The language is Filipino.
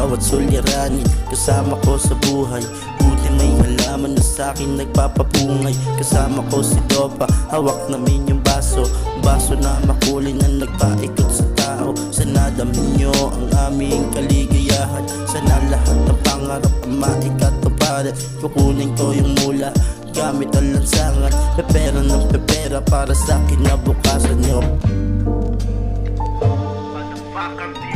bawat suliranin kasama ko sa buhay. Buti may halaman na sa'kin nagpapabungay. Kasama ko si Dopa, hawak namin yung baso. Baso na makulay na nagpaikot sa tao. Sana damin nyo ang aming kaligayahan. Sana lahat ng pangarap ang maikatuparan. Kukunin ko yung mula gamit ang lansangan. Pepera ng pepera para sa'kin na bukasan nyo. Motherfucker,